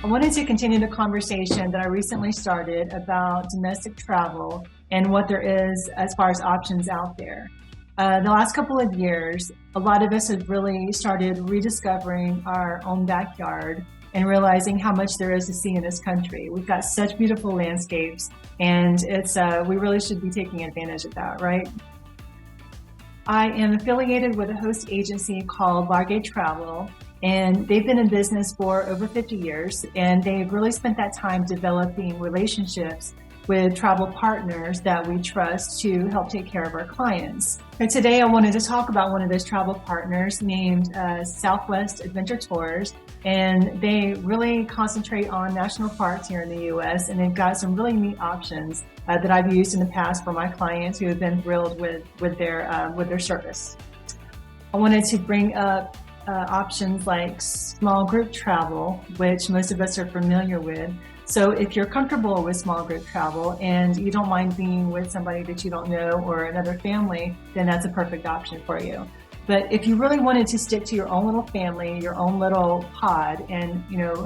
I wanted to continue the conversation that I recently started about domestic travel and what there is as far as options out there. The last couple of years, a lot of us have really started rediscovering our own backyard and realizing how much there is to see in this country. We've got such beautiful landscapes, and we really should be taking advantage of that, right? I am affiliated with a host agency called Largate Travel, and they've been in business for over 50 years, and they've really spent that time developing relationships with travel partners that we trust to help take care of our clients. And today I wanted to talk about one of those travel partners named Southwest Adventure Tours, and they really concentrate on national parks here in the U.S., and they've got some really neat options that I've used in the past for my clients who have been thrilled with their service. I wanted to bring up options like small group travel, which most of us are familiar with. So if you're comfortable with small group travel and you don't mind being with somebody that you don't know or another family, then that's a perfect option for you. But if you really wanted to stick to your own little family, your own little pod, and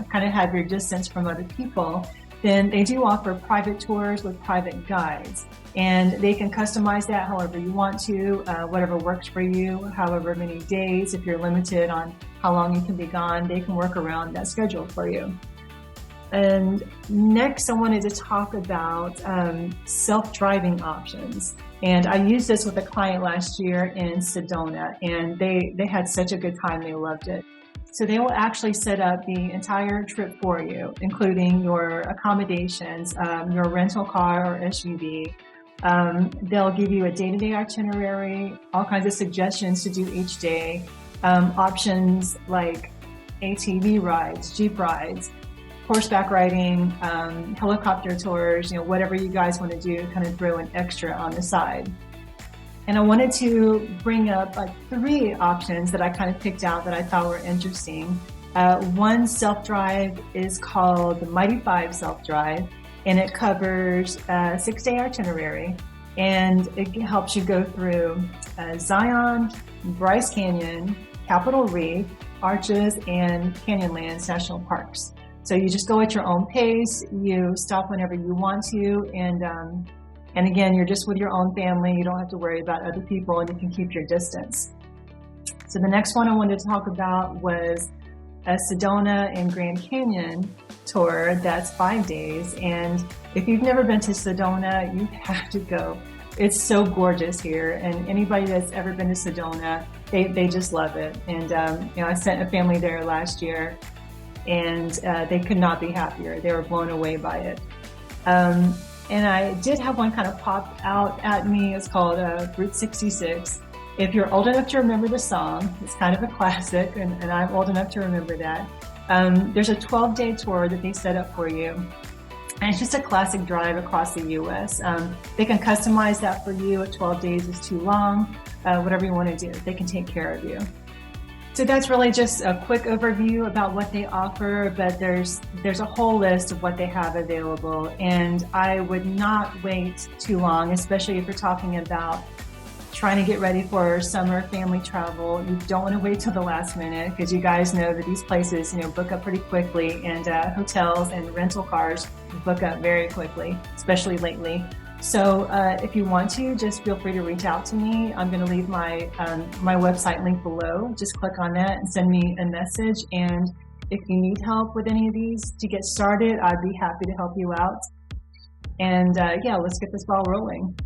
kind of have your distance from other people, then they do offer private tours with private guides. And they can customize that however you want to, whatever works for you, however many days. If you're limited on how long you can be gone, they can work around that schedule for you. And next, I wanted to talk about self-driving options. And I used this with a client last year in Sedona, and they had such a good time. They loved it. So they will actually set up the entire trip for you, including your accommodations, your rental car or SUV. They'll give you a day-to-day itinerary, all kinds of suggestions to do each day, options like ATV rides, Jeep rides, horseback riding, helicopter tours, whatever you guys want to do, kind of throw an extra on the side. And I wanted to bring up three options that I kind of picked out that I thought were interesting. One self-drive is called the Mighty 5 self-drive, and it covers a 6-day itinerary, and it helps you go through Zion, Bryce Canyon, Capitol Reef, Arches, and Canyonlands National Parks. So you just go at your own pace, you stop whenever you want to, and again, you're just with your own family, you don't have to worry about other people, and you can keep your distance. So the next one I wanted to talk about was a Sedona and Grand Canyon tour that's 5 days, and if you've never been to Sedona, you have to go. It's so gorgeous here, and anybody that's ever been to Sedona, they just love it. And I sent a family there last year, and they could not be happier. They were blown away by it. And I did have one kind of pop out at me. It's called Route 66. If you're old enough to remember the song, it's kind of a classic, and I'm old enough to remember that. There's a 12-day tour that they set up for you. And it's just a classic drive across the U.S. They can customize that for you. If 12 days is too long, whatever you want to do, they can take care of you. So that's really just a quick overview about what they offer, but there's a whole list of what they have available, and I would not wait too long, especially if you're talking about trying to get ready for summer family travel. You don't want to wait till the last minute, because you guys know that these places, book up pretty quickly, and hotels and rental cars book up very quickly, especially lately. So if you want to, just feel free to reach out to me. I'm going to leave my website link below. Just click on that and send me a message. And if you need help with any of these to get started, I'd be happy to help you out. And let's get this ball rolling.